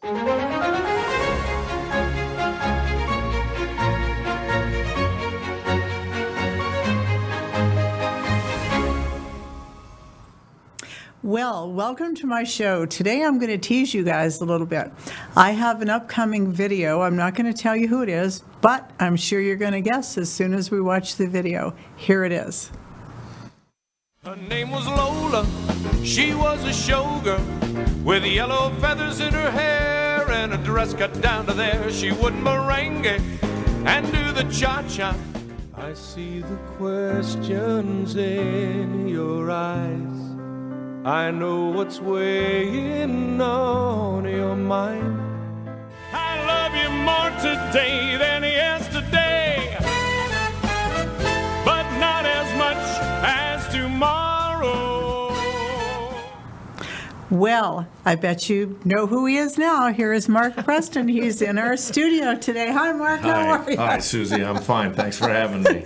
Well, welcome to my show. Today I'm going to tease you guys a little bit. I have an upcoming video. I'm not going to tell you who it is, but I'm sure you're going to guess as soon as we watch the video. Here it is. Her name was Lola. She was a showgirl with yellow feathers in her hair and a dress cut down to there. She would merengue and do the cha-cha. I see the questions in your eyes. I know what's weighing on your mind. I love you more today than yesterday, but not as much as tomorrow. Well, I bet you know who he is now. Here is Mark Preston. He's in our studio today. Hi, Mark. How are you? Hi, Suzy. I'm fine. Thanks for having me.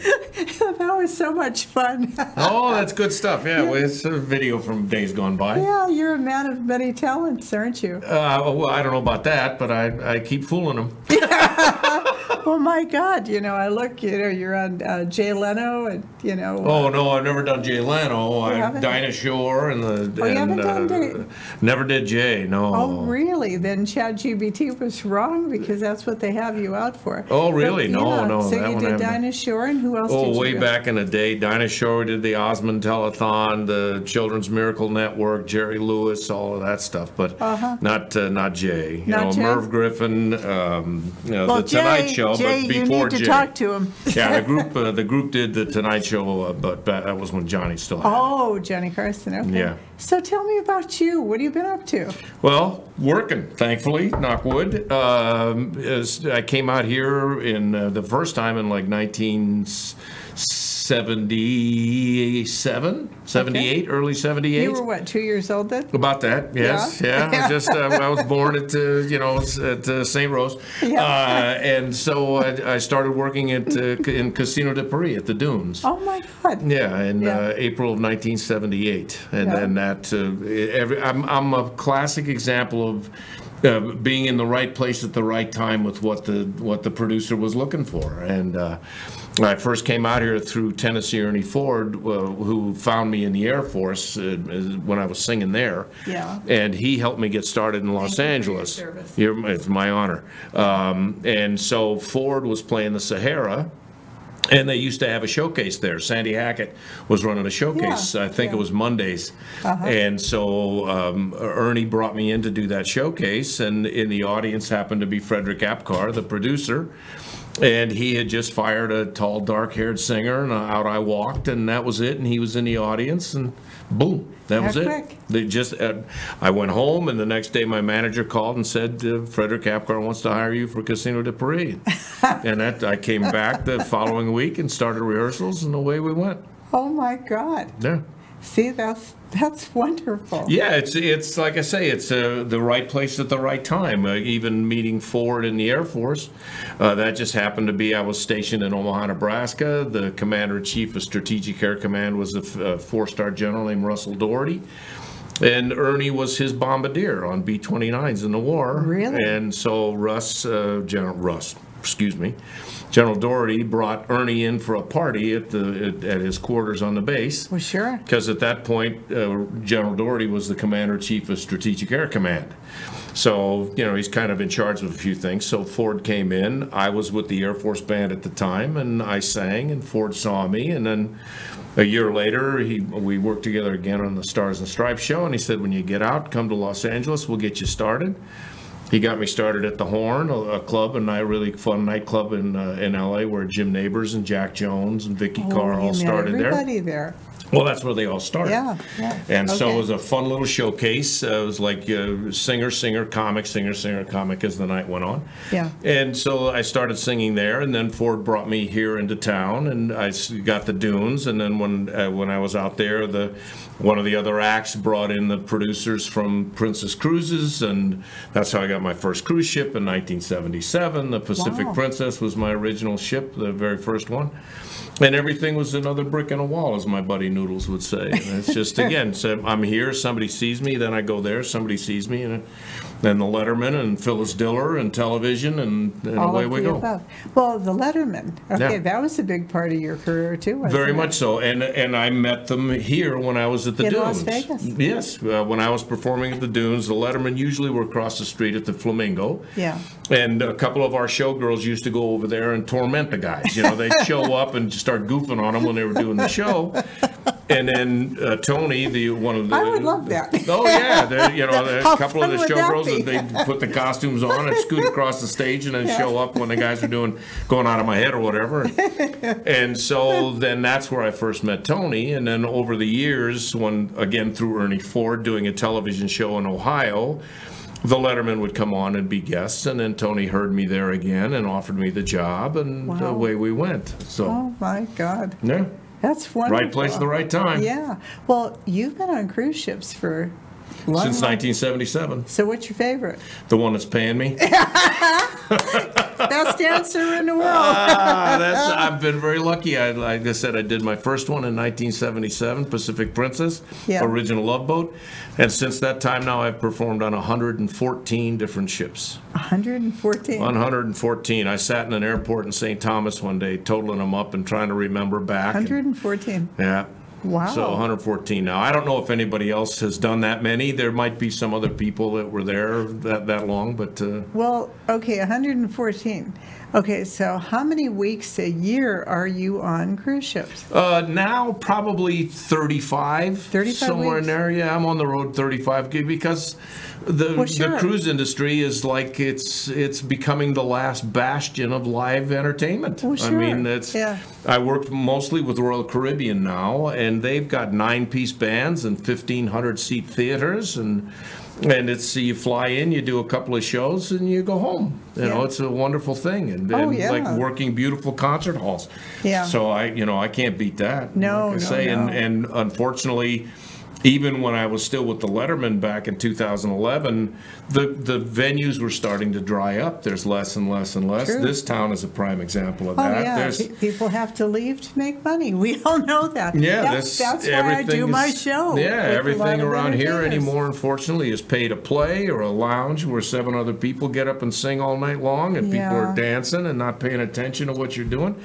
That was so much fun. Oh, that's good stuff. Yeah, well, it's a video from days gone by. Yeah, you're a man of many talents, aren't you? Well, I don't know about that, but I keep fooling them. Oh my God! You know, I look. You know, you're on Jay Leno, and you know. Oh no, I've never done Jay Leno. I've Dinah Shore and the. Oh, you haven't done Jay? Never did Jay. No. Oh really? Then ChatGPT was wrong because that's what they have you out for. Oh really? But, no. So you did Dinah Shore, and who else? Oh, did you way do? back in the day, Dinah Shore did the Osmond Telethon, the Children's Miracle Network, Jerry Lewis, all of that stuff, but not Jay. Not Jay? Merv Griffin, Well, the Tonight Show, Jay, but before you need to Jay. talk to him. Yeah, the group did the Tonight Show, but that was when Johnny still had it. Oh, Johnny Carson. Okay. Yeah. So tell me about you. What have you been up to? Well, working, thankfully, knock wood. I came out here in the first time in like 1977, 78, early 78. You were what, 2 years old then? About that, yes, yeah. I was born at St. Rose, and so I started working in Casino de Paris at the Dunes. Oh my God! Yeah, in April of 1978, and then that. I'm a classic example of. Being in the right place at the right time with what the producer was looking for, and I first came out here through Tennessee Ernie Ford, who found me in the Air Force when I was singing there. Yeah. And he helped me get started in Los Angeles. It's my honor. And so Ford was playing the Sahara. And they used to have a showcase there. Sandy Hackett was running a showcase. I think it was Mondays. And so Ernie brought me in to do that showcase. And in the audience happened to be Frederick Apcar, the producer. And he had just fired a tall, dark-haired singer, and out I walked, and that was it. And he was in the audience, and boom, that was it. They just, I went home, and the next day my manager called and said, Frederick Apcar wants to hire you for Casino de Paris. And I came back the following week and started rehearsals, and away we went. Oh my God! Yeah. See, that's wonderful. Yeah, it's like I say, it's the right place at the right time. Even meeting Ford in the Air Force, that just happened to be, I was stationed in Omaha, Nebraska. The Commander-in-Chief of Strategic Air Command was a four-star general named Russell Doherty. And Ernie was his bombardier on B-29s in the war. Really? And so General Doherty brought Ernie in for a party at his quarters on the base. Well, sure. Because at that point, General Doherty was the Commander-in-Chief of Strategic Air Command. So, he's kind of in charge of a few things. So Ford came in. I was with the Air Force Band at the time, and I sang, and Ford saw me. And then a year later, we worked together again on the Stars and Stripes show, and he said, when you get out, come to Los Angeles, we'll get you started. He got me started at the Horn, a club, a really fun nightclub in L.A. where Jim Nabors and Jack Jones and Vicky Carr all started there. Everybody there. Well, that's where they all started. Yeah. And so it was a fun little showcase. It was like singer, comic as the night went on. Yeah. And so I started singing there, and then Ford brought me here into town, and I got the Dunes. And then when I was out there, one of the other acts brought in the producers from Princess Cruises, and that's how I got my first cruise ship in 1977. The Pacific Princess was my original ship, the very first one. And everything was another brick in a wall, as my buddy Noodles would say. And it's just, again, so I'm here, somebody sees me, then I go there, somebody sees me, and then the Letterman and Phyllis Diller and television, and All away of we the go. above. Well, the Letterman. Okay, Yeah. that was a big part of your career too, wasn't Very it? much so, and I met them here when I was at the In Dunes. Las Vegas? Yes, when I was performing at the Dunes, the Letterman usually were across the street at the Flamingo. Yeah. And a couple of our showgirls used to go over there and torment the guys. You know, they'd show up and start goofing on them when they were doing the show. And then Tony, one of the... I would love that. Oh, yeah. You know, How a couple of the fun would that showgirls, be? they'd put the costumes on and scoot across the stage and then show up when the guys are going out of my head or whatever. And so then that's where I first met Tony. And then over the years, when, again, through Ernie Ford, doing a television show in Ohio, the Letterman would come on and be guests, and then Tony heard me there again and offered me the job, and Wow. away we went. So, Oh my God. yeah, That's wonderful. right place at the right time. Yeah. Well, you've been on cruise ships for a long Since time. 1977. So what's your favorite? The one that's paying me. Best answer in the world. I've been very lucky. Like I said, I did my first one in 1977, Pacific Princess, Yeah. original Love Boat. And since that time now, I've performed on 114 different ships. 114. 114. I sat in an airport in St. Thomas one day, totaling them up and trying to remember back. 114. Yeah. Wow. So 114 now. I don't know if anybody else has done that many. There might be some other people that were there that long, but Well, okay, 114. Okay, so how many weeks a year are you on cruise ships? now probably 35. 35 somewhere weeks. in there. Yeah, I'm on the road 35 because the sure. cruise industry is like it's becoming the last bastion of live entertainment. Well, I sure. mean, Yeah. I work mostly with Royal Caribbean now, and they've got 9-piece bands and 1,500 seat theaters, and it's you fly in, you do a couple of shows, and you go home. You know, Yeah. it's a wonderful thing, and yeah. like working beautiful concert halls. Yeah. So I can't beat that. No, like I no, say, no. And unfortunately, even when I was still with the Letterman back in 2011, the venues were starting to dry up. There's less and less and less. True. This town is a prime example of Oh, that. yeah. There's, People have to leave to make money. We all know that. yeah, that's why I do everything my is- show. Yeah, with a everything lot of around here entertainers. anymore, unfortunately, is pay to play or a lounge where 7 other people get up and sing all night long, and people Yeah. are dancing and not paying attention to what you're doing.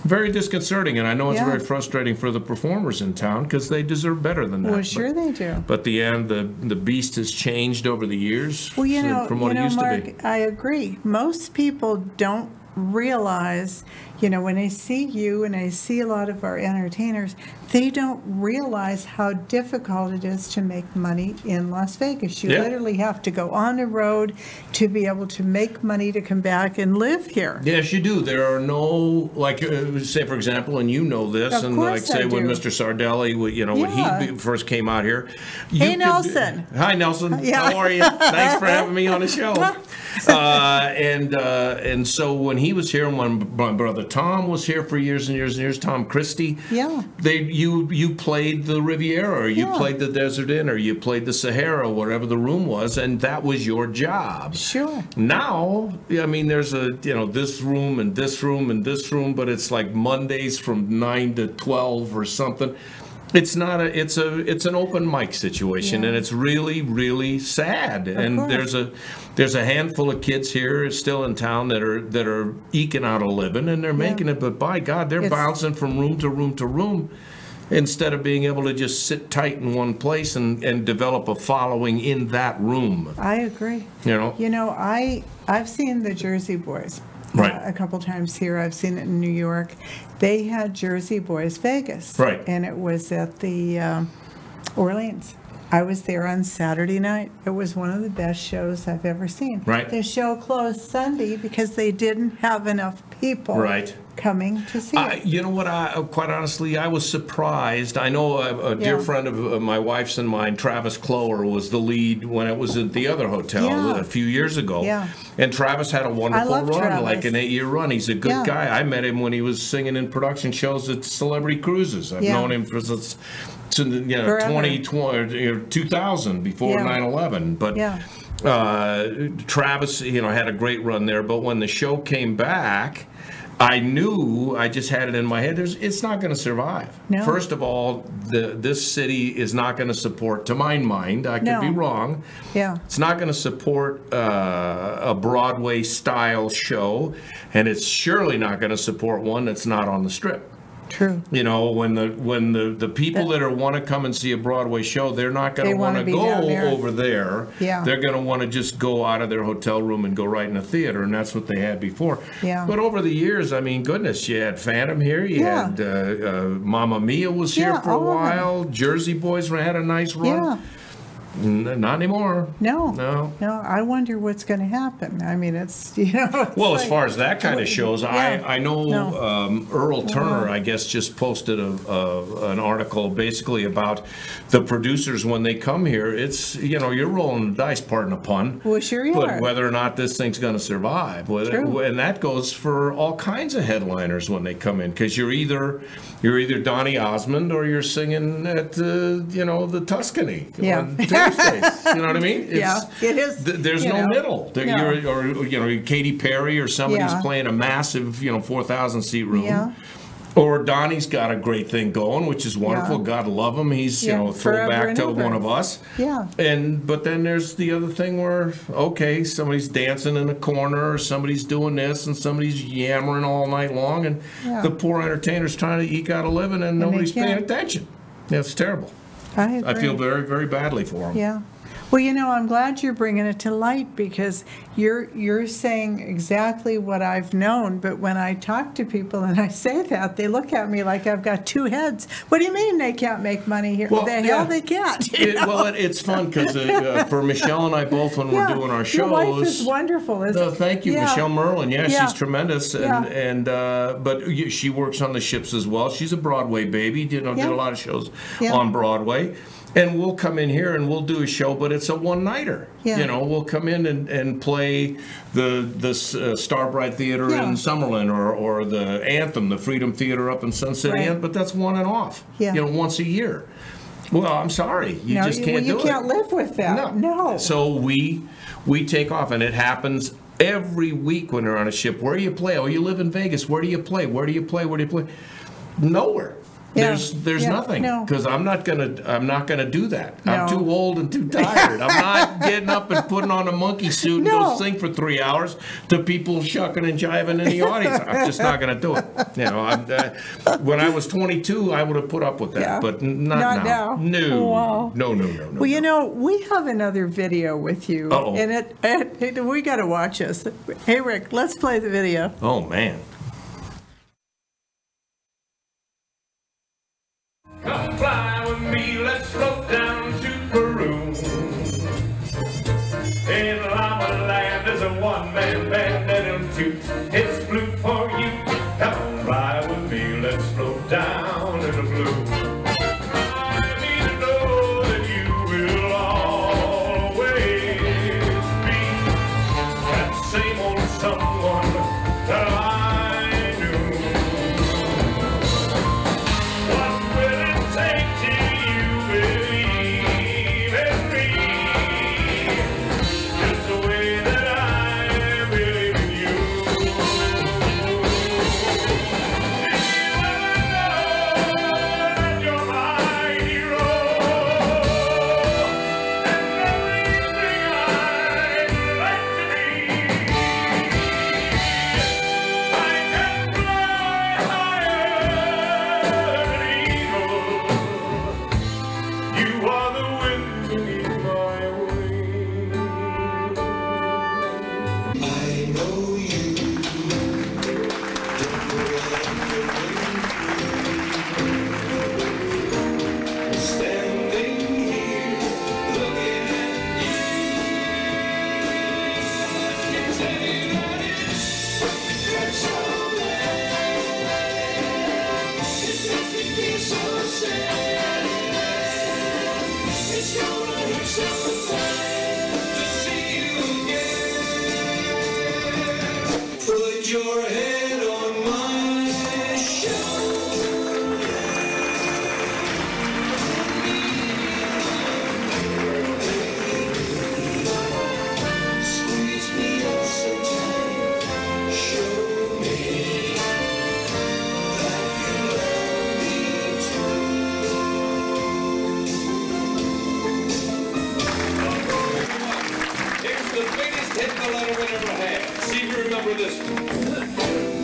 Very disconcerting, and I know it's Yeah. very frustrating for the performers in town because they deserve better than that. Well, sure they do. But the end, the beast has changed over the years Well, from what it used Mark, to be. I agree. Most people don't realize, when they see you and they see a lot of our entertainers, they don't realize how difficult it is to make money in Las Vegas. You Yeah. literally have to go on the road to be able to make money to come back and live here. Yes, you do. There are no, like, say, for example, and you know this, Of and like, course say, I when do. Mr. Sardelli, when Yeah. he first came out here. you Hey, could- Nelson. Hi, Nelson. Yeah. How are you? Thanks for having me on the show. And so when he was here, and when my brother Tom was here for years and years and years, Tom Christie, Yeah. you played the Riviera, or you Yeah. played the Desert Inn, or you played the Sahara, whatever the room was, and that was your job. Sure. Now, I mean, there's this room and this room and this room, but it's like Mondays from 9 to 12 or something. It's not it's an open mic situation, Yeah. and it's really, really sad. And course. there's a handful of kids here still in town that are eking out a living, and they're making it, but by God, they're It's- bouncing from room to room to room, instead of being able to just sit tight in one place and develop a following in that room. I agree. I've seen the Jersey Boys. Right. A couple times here. I've seen it in New York. They had Jersey Boys Vegas. Right. And it was at the Orleans. I was there on Saturday night. It was one of the best shows I've ever seen. Right. The show closed Sunday because they didn't have enough people Right. coming to see it. You know what? Quite honestly, I was surprised. I know a dear Yeah. friend of my wife's and mine, Travis Clower, was the lead when it was at the other hotel Yeah. a few years ago. Yeah. And Travis had a wonderful love run, Travis. like an 8-year run. He's a good Yeah. guy. I met him when he was singing in production shows at Celebrity Cruises. I've Yeah. known him since Forever. 2000, before Yeah. 9/11. But Yeah. Travis, had a great run there. But when the show came back, I knew, I just had it in my head, it's not going to survive. No. First of all, this city is not going to support, to my mind, I could be wrong, it's not going to support a Broadway-style show, and it's surely not going to support one that's not on the Strip. True. You know, when the people that want to come and see a Broadway show, they're not going to want to go over there. Yeah. They're going to want to just go out of their hotel room and go right in the theater, and that's what they had before. Yeah. But over the years, I mean, goodness, you had Phantom here, you had Mamma Mia was here for a while, Jersey Boys had a nice run. Yeah. Not anymore. No. I wonder what's going to happen. I mean, it's, you know. It's well, as far as that kind of shows, I know Earl Turner, I guess, just posted an article basically about the producers when they come here. It's, you know, you're rolling the dice, pardon the pun. Well, sure you are. But whether or not this thing's going to survive. True. And that goes for all kinds of headliners when they come in, because you're either Donny Osmond or you're singing at, you know, the Tuscany. Yeah. Tuesdays, you know what I mean? It is. There's no middle. Or you know, Katy Perry or somebody's playing a massive, you know, 4,000 seat room. Yeah. Or Donnie's got a great thing going, which is wonderful. God love him. He's, you know, throwback to one of us. Yeah. But then there's the other thing where, okay, somebody's dancing in a corner, or somebody's doing this, and somebody's yammering all night long, and the poor entertainer's trying to eke out a living, and nobody's paying attention. It's terrible. I feel very, very badly for them. Yeah. Well, you know, I'm glad you're bringing it to light, because you're saying exactly what I've known. But when I talk to people and I say that, they look at me like I've got two heads. What do you mean they can't make money here? Well, hell they can't. Well, it's fun because for Michelle and I both, when we're doing our shows, your wife is wonderful, isn't it? Thank you, Michelle Merlin. Yeah, she's tremendous, Yeah. but she works on the ships as well. She's a Broadway baby. Did a lot of shows on Broadway. And we'll come in here and we'll do a show, but it's a one-nighter. Yeah. You know, we'll come in and play the Starbright Theater in Summerlin, or the Anthem, the Freedom Theater up in Sun City, but that's one and off. Yeah. You know, once a year. Well, I'm sorry, you just can't do it. You can't live with that. No. So we take off, and it happens every week when they're on a ship. Where do you play? Oh, you live in Vegas. Where do you play? Where do you play? Where do you play? Nowhere. There's nothing, because I'm not gonna do that. No. I'm too old and too tired. I'm not getting up and putting on a monkey suit and go sing for 3 hours to people shucking and jiving in the audience. I'm just not gonna do it. You know, when I was 22, I would have put up with that, but not now. No. Wow. No. Well, you know, we have another video with you, and we got to watch this. Hey, Rick, let's play the video. Oh man. Come fly with me, let's float down to Peru. In Llama Land, there's a one-man band that'll toot his flute for you. Come fly with me, let's float down in the blue. I need to know that you will always be that same old someone that I knew. What will it take till you believe in me? Just the way that I believe in you. hit the letter we never had. See if you remember this one.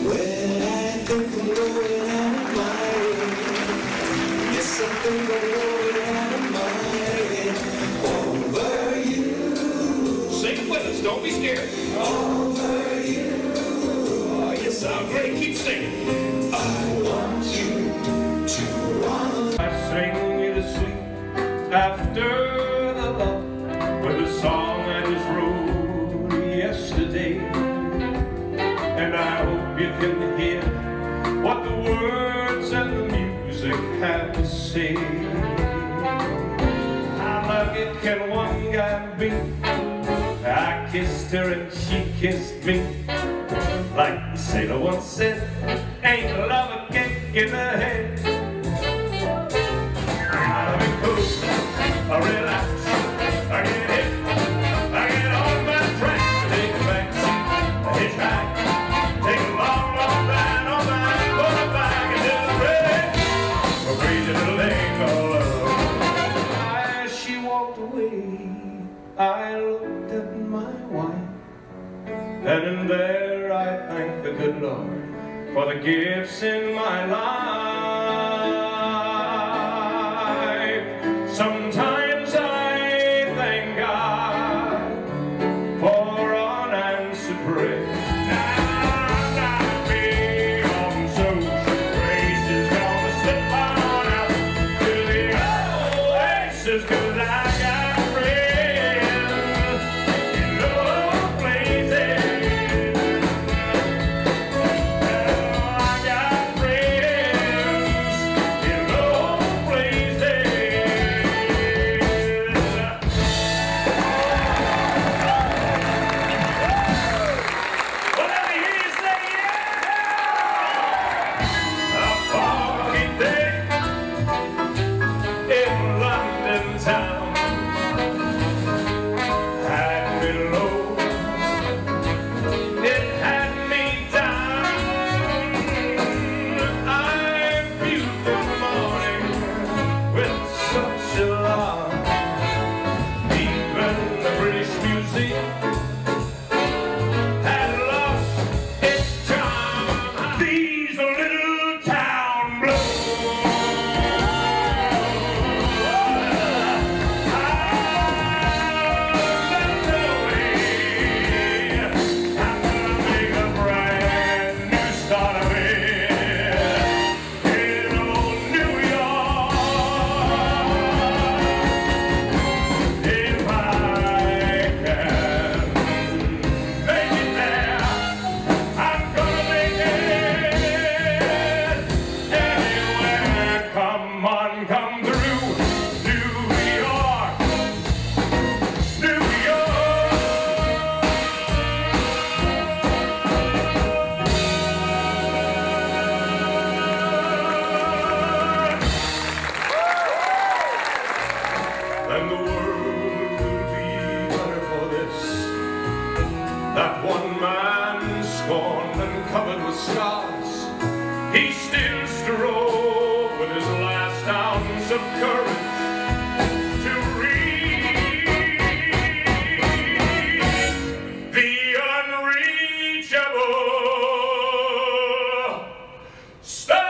When I think I'm going out of my head, yes, I think I'm going out of my head over you. Sing with us, don't be scared. Over you. Oh, you sound great, keep singing. I want you to want. I sing you to sleep after the love with a song I just wrote yesterday. And I hope you can hear what the words and the music have to say. How lucky can one guy be? I kissed her and she kissed me. Like the sailor once said, ain't love a kick in the head. I'll be cool, I relax, I get hit, I get on my track, I take a back seat, I hitchhike, take a long, long ride on my motorbike until I'm ready for crazy little thing called love. As she walked away, I looked at my wife, and in there I thank the good Lord for the gifts in my life. Sometimes I thank God for unanswered prayer. Now I'm not big on social graces, gonna slip on out to the oasis, 'cause I got friends in low places. I got friends in low places. Well, let me hear you say yeah! A foggy day in London town had me low, it had me down. I viewed the morning with such alarm. Even the British Museum had lost its charm. These little town blues. I'm gonna make a brand new start of it in old New York. If I can make it there, I'm gonna make it anywhere. Come on, come through New York, New York. And the world will be better for this. That one man scorned and covered with scars, he still strove with his last ounce of courage to reach the unreachable star.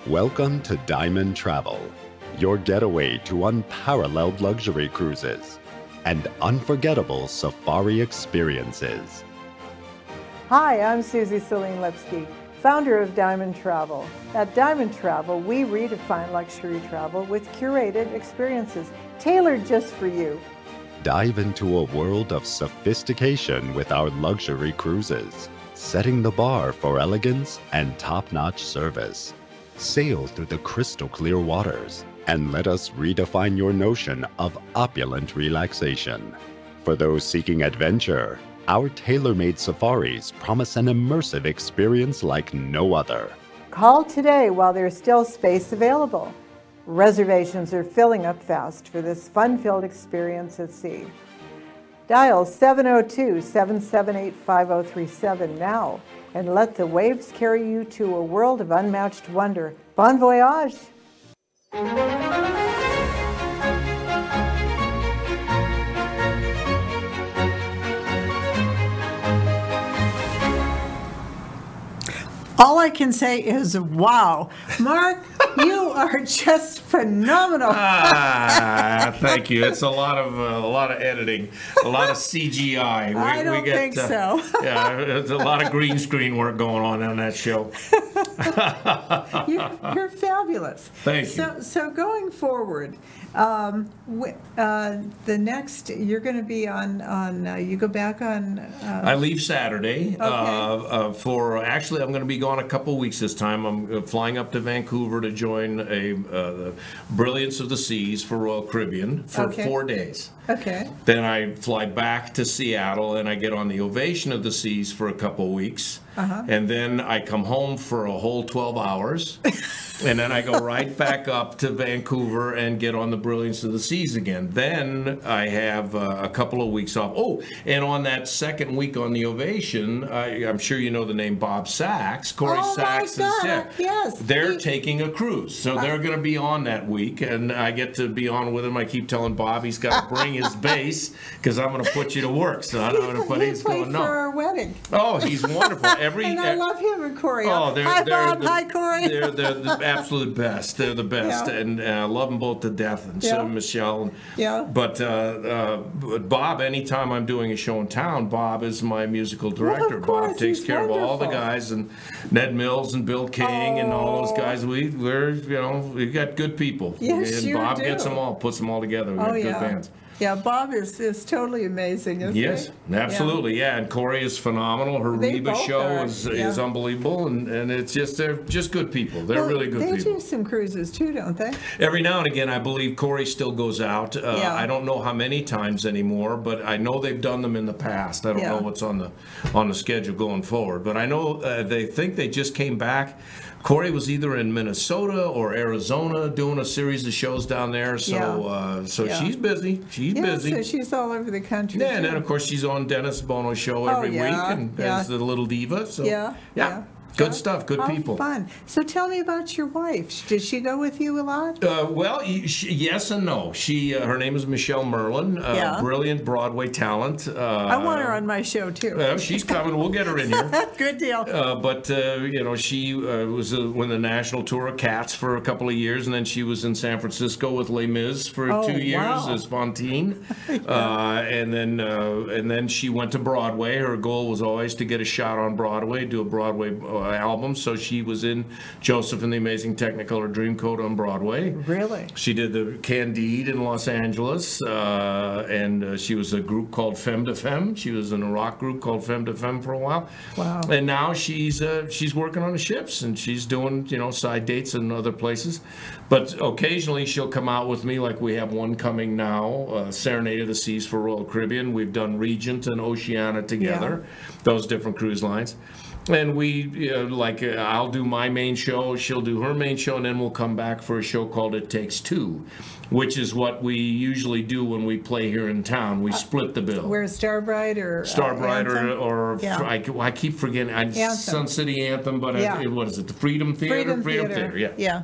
Welcome to Diamond Travel, your getaway to unparalleled luxury cruises and unforgettable safari experiences. Hi, I'm Suzy Saline Lipsky, founder of Diamond Travel. At Diamond Travel, we redefine luxury travel with curated experiences tailored just for you. Dive into a world of sophistication with our luxury cruises, setting the bar for elegance and top-notch service. Sail through the crystal clear waters and let us redefine your notion of opulent relaxation. For those seeking adventure, our tailor-made safaris promise an immersive experience like no other. Call today while there's still space available. Reservations are filling up fast for this fun-filled experience at sea. Dial 702-778-5037 now and let the waves carry you to a world of unmatched wonder. Bon voyage! All I can say is, wow. Mark, you are just phenomenal. Thank you. It's a lot of editing, a lot of CGI. I don't think so. Yeah, there's a lot of green screen work going on that show. You're fabulous. Thank you. So going forward, the next, you're going to be on you go back on... I leave Saturday. Okay. Actually, I'm going to be gone a couple weeks this time. I'm flying up to Vancouver to join the Brilliance of the Seas for Royal Caribbean for 4 days. Okay. Then I fly back to Seattle and I get on the Ovation of the Seas for a couple weeks. And then I come home for a whole 12 hours. And then I go right back up to Vancouver and get on the Brilliance of the Seas again. Then I have a couple of weeks off. Oh, and on that second week on the Ovation, I'm sure you know the name Bob Sachs. Corey Sachs is there. Yes. They're taking a cruise. So they're going to be on that week. And I get to be on with him. I keep telling Bob he's got to bring his bass because I'm going to put you to work. So I don't know, but he's going, no. For our wedding. Oh, he's wonderful. And I love him and Corey. Oh, Hi, Bob. Hi, Corey. They're the absolute best. They're the best, and I love them both to death. And so Michelle. But Bob, anytime I'm doing a show in town, Bob is my musical director. Course, Bob takes care of all the guys, and Ned Mills and Bill King and all those guys. We got good people. Yes, and sure Bob do. gets them all, puts them all together. We got good bands. Yeah, Bob is totally amazing, isn't he? Yes, absolutely, yeah. And Corey is phenomenal. Her Reba show is unbelievable, and it's just they're just good people. They're really good people. They do some cruises too, don't they? Every now and again, I believe Corey still goes out. I don't know how many times anymore, but I know they've done them in the past. I don't know what's on the schedule going forward, but I know they think they just came back. Corey was either in Minnesota or Arizona doing a series of shows down there, so she's busy. She's busy. So she's all over the country. Yeah, and then of course she's on Dennis Bono's show every week, and as the little diva. So good stuff, good people. Fun. So tell me about your wife. Did she go with you a lot? Well, yes and no. Her name is Michelle Merlin, brilliant Broadway talent. I want her on my show too. She's coming. We'll get her in here. Good deal. But she was with the national tour of Cats for a couple of years, and then she was in San Francisco with Les Mis for 2 years as Fantine. And then she went to Broadway. Her goal was always to get a shot on Broadway, do a Broadway album, so she was in Joseph and the Amazing Technicolor Dreamcoat on Broadway. Really? She did the Candide in Los Angeles, and she was a group called Femme de Femme. She was in a rock group called Femme de Femme for a while. Wow. And now she's working on the ships, and she's doing side dates in other places. But occasionally she'll come out with me, like we have one coming now, Serenade of the Seas for Royal Caribbean. We've done Regent and Oceana together, those different cruise lines. And I'll do my main show, she'll do her main show, and then we'll come back for a show called It Takes Two, which is what we usually do when we play here in town. We split the bill. Where's Starbright or Starbright I keep forgetting. Sun City Anthem, but what is it? The Freedom Theater? Freedom Theater, yeah.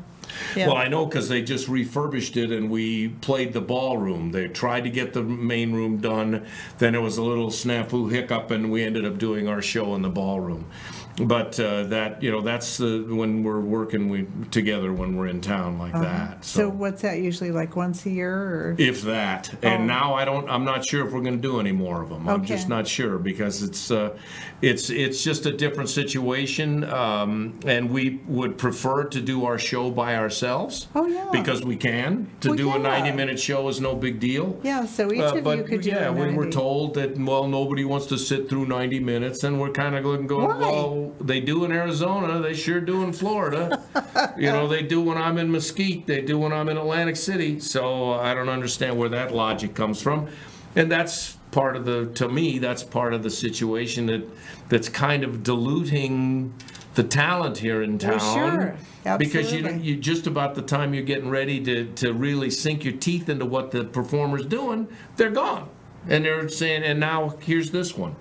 Well, I know because they just refurbished it and we played the ballroom. They tried to get the main room done. Then it was a little snafu hiccup and we ended up doing our show in the ballroom. But that's when we're working together when we're in town like that. So what's that usually, like once a year, or if that? And now I'm not sure if we're going to do any more of them. I'm just not sure because it's just a different situation, and we would prefer to do our show by ourselves. Because we can. To do a 90-minute show is no big deal. Yeah. So each of you could do. Yeah, we were told that nobody wants to sit through 90 minutes, and we're kind of going, well. They do in Arizona. They sure do in Florida. They do when I'm in Mesquite. They do when I'm in Atlantic City. So I don't understand where that logic comes from. And that's part of to me, that's part of the situation that's kind of diluting the talent here in town. Well, sure. Because Absolutely. you just about the time you're getting ready to really sink your teeth into what the performer's doing, they're gone. And they're saying, and now here's this one.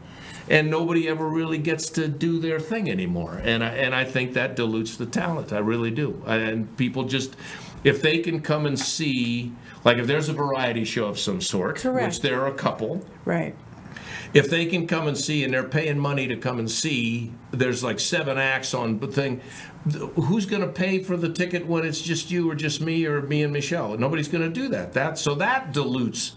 And nobody ever really gets to do their thing anymore. And I think that dilutes the talent. I really do. And people just, if they can come and see, like if there's a variety show of some sort, Correct. which there are a couple, Right. if they can come and see, and they're paying money to come and see, there's like 7 acts on the thing, who's going to pay for the ticket when it's just you or just me or me and Michelle? Nobody's going to do that. So that dilutes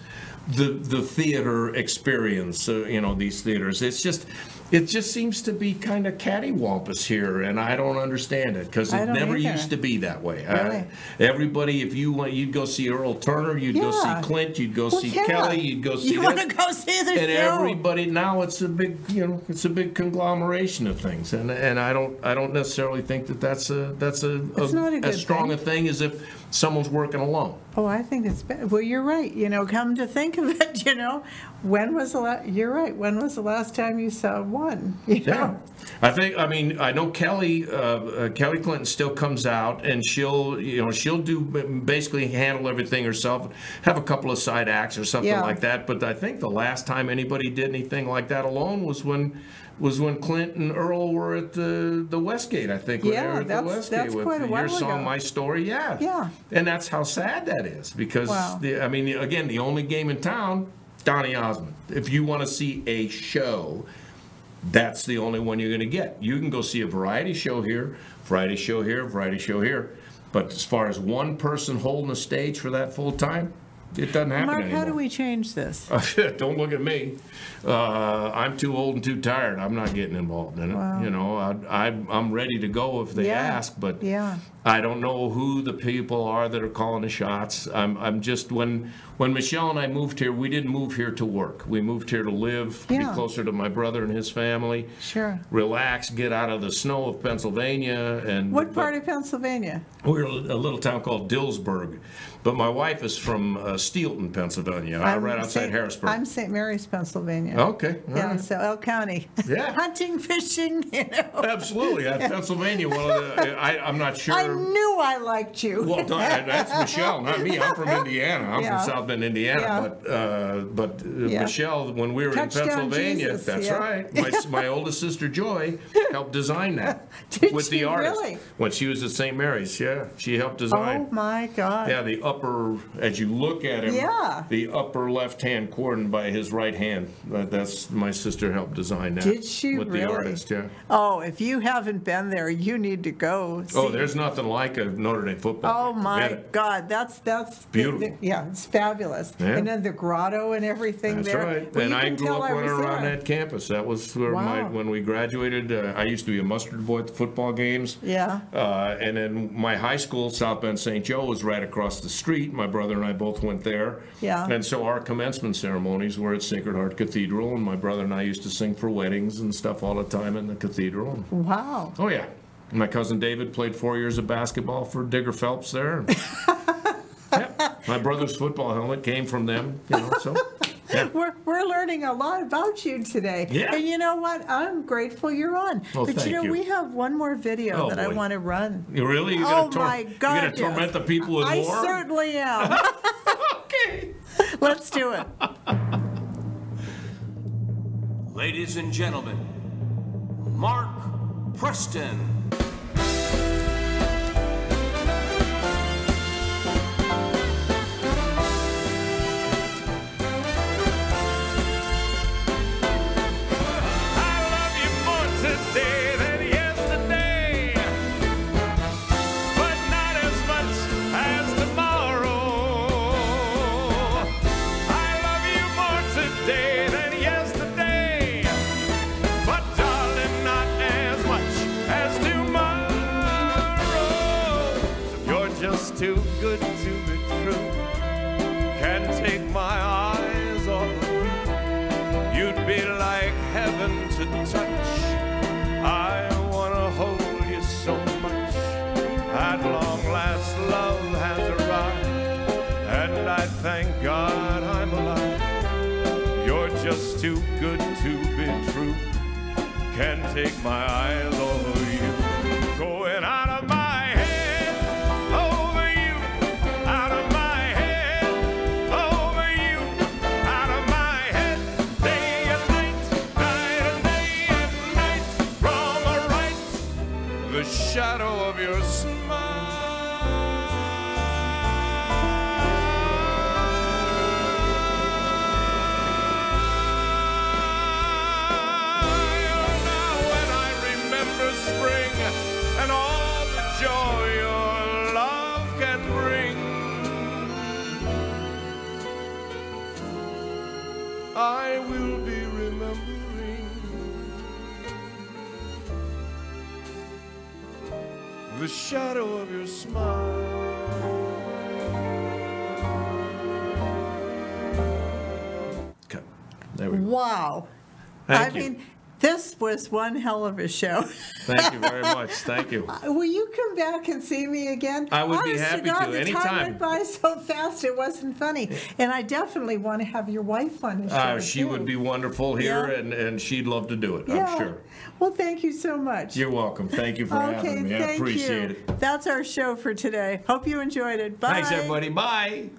the theater experience, these theaters. It just seems to be kind of cattywampus here, and I don't understand it, because I it don't never either. used to be that way. Really? Everybody, if you want, you'd go see Earl Turner, you'd go Yeah. see Clint, you'd go Well, see yeah. Kelly, you'd go see You this. want to go see the And show? everybody now, it's a big, it's a big conglomeration of things, and I don't necessarily think that's It's not a good strong thing. a thing as if someone's working alone. Oh, I think it's bad. Well, you're right. Come to think of it, when was you're right. When was the last time you saw one? Yeah, I know Kelly Clinton still comes out, and she'll do basically handle everything herself, have a couple of side acts or something Yeah. like that. But I think the last time anybody did anything like that alone was when Clint and Earl were at the Westgate. I think when they Yeah, were at the that's Westgate with quite a while Your Song, ago. My Story. Yeah, Yeah. and that's how sad that is, because Wow. again, the only game in town, Donny Osmond. If you want to see a show, that's the only one you're going to get. You can go see a variety show here, variety show here, variety show here. But as far as one person holding a stage for that full time, it doesn't happen Mark, anymore. how do we change this? Don't look at me. I'm too old and too tired. I'm not getting involved in it. Wow. I'm ready to go if they Yeah. ask, but Yeah. I don't know who the people are that are calling the shots. I'm just, when Michelle and I moved here, we didn't move here to work. We moved here to live, be Yeah. closer to my brother and his family, Sure. relax, get out of the snow of Pennsylvania. And What part of Pennsylvania? we're a little town called Dillsburg, but my wife is from Steelton, Pennsylvania, right outside Harrisburg. I'm St. Mary's, Pennsylvania. Okay. all Yeah, right. so Elk County. Yeah. Hunting, fishing, Absolutely. Pennsylvania, one of the, I'm not sure. I knew I liked you. Well, that's Michelle, not me. I'm from Indiana. I'm Yeah. from South Bend, Indiana. Yeah. But Yeah. Michelle, when we were Touchdown in Pennsylvania, Jesus, that's yeah. right. My oldest sister Joy helped design that Did with she the artist really? when she was at St. Mary's. Yeah, she helped design. Oh my God. Yeah, the upper, as you look at him, Yeah. the upper left-hand cordon by his right hand. That's my sister helped design that. Did she with really? the artist? Yeah. Oh, if you haven't been there, you need to go. Oh, see. there's nothing like a Notre Dame football. Oh game. my Yeah. God, that's Beautiful. yeah, it's fabulous. Yeah. And then the grotto and everything That's there. right. Well, And you I can grew tell up I running was around there. that campus. That was where Wow. when we graduated. I used to be a mustard boy at the football games. Yeah. And then my high school, South Bend St. Joe, was right across the street. My brother and I both went there. Yeah. And so our commencement ceremonies were at Sacred Heart Cathedral, and my brother and I used to sing for weddings and stuff all the time in the cathedral. Wow. Oh yeah. My cousin David played 4 years of basketball for Digger Phelps there. Yeah. My brother's football helmet came from them, so. Yeah. We're learning a lot about you today. Yeah. And you know what? I'm grateful you're on. Oh, but thank you. we have one more video Oh, that I boy. want to run. You really? You're Oh gonna my God. You're gonna torment yes. the people with I more? certainly am. Okay. Let's do it. Ladies and gentlemen, Mark Preston. I love you more today than yesterday, but not as much as tomorrow. I love you more today than yesterday, but darling, not as much as tomorrow. You're just too good to be true. Can't take my eyes off of you. You'd be like heaven to touch. I wanna hold you so much. At long last, love has arrived, and I thank God I'm alive. You're just too good to be true. Can't take my eyes off of you. Going out of my head over you. Out of my head over you. Out of my head day and night. Night and day and night. From a right, the shadow of your smile. Spring and all the joy your love can bring. I will be remembering the shadow of your smile. Okay. There we go. Wow. Thank I you. mean, this was one hell of a show. Thank you very much. Thank you. Will you come back and see me again? I would be Honest happy God, to, the anytime. time went by so fast it wasn't funny. And I definitely want to have your wife on the show. She too. would be wonderful here, Yeah. and she'd love to do it, Yeah. I'm sure. Well, thank you so much. You're welcome. Thank you for having me. I thank appreciate you. it. That's our show for today. Hope you enjoyed it. Bye. Thanks, everybody. Bye.